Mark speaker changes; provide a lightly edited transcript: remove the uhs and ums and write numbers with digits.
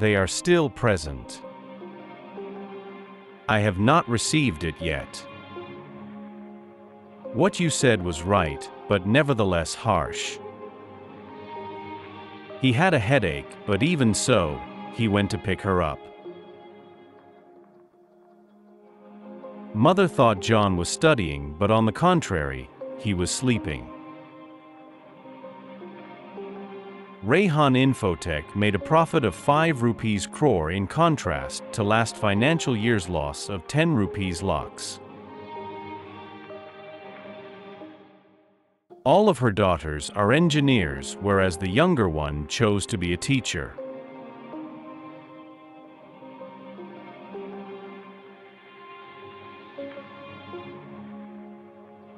Speaker 1: They are still present. I have not received it yet. What you said was right, but nevertheless harsh. He had a headache, but even so, he went to pick her up. Mother thought John was studying, but on the contrary, he was sleeping. Rehan Infotech made a profit of 5 rupees crore in contrast to last financial year's loss of 10 rupees lakhs. All of her daughters are engineers, whereas the younger one chose to be a teacher.